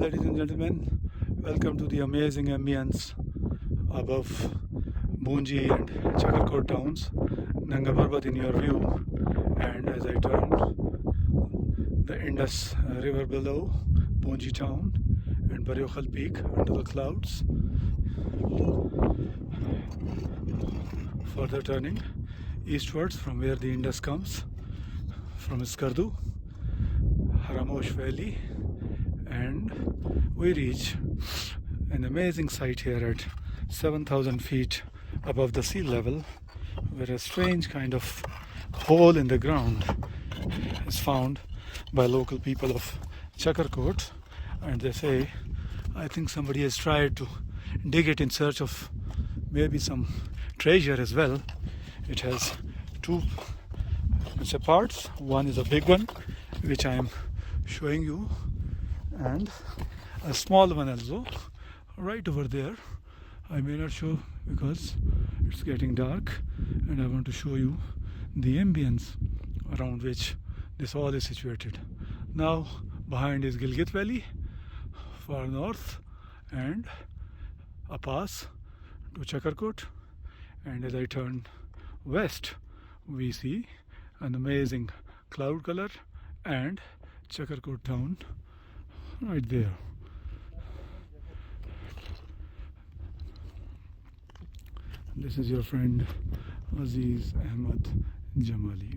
ladies and gentlemen. Welcome to the amazing ambience above Bunji and Chakarkot towns. Nanga Parbat in your view, and as I turn, the Indus river below Bunji town and Baryokhal peak under the clouds. Further turning eastwards from where the Indus comes from Iskardu, Haramosh Valley, and we reach an amazing site here at 7,000 feet above the sea level, where a strange kind of hole in the ground is found by local people of Chakarkot, and they say, I think somebody has tried to dig it in search of maybe some treasure as well. It has two parts. One is a big one, which I am showing you, and a small one also right over there. I may not show because it's getting dark, and I want to show you the ambience around which this all is situated. Now behind is Gilgit Valley, far north, and a pass to Chakarkot, and as I turn west we see an amazing cloud color and Chakarkot town right there. This is your friend Aziz Ahmad Jamali.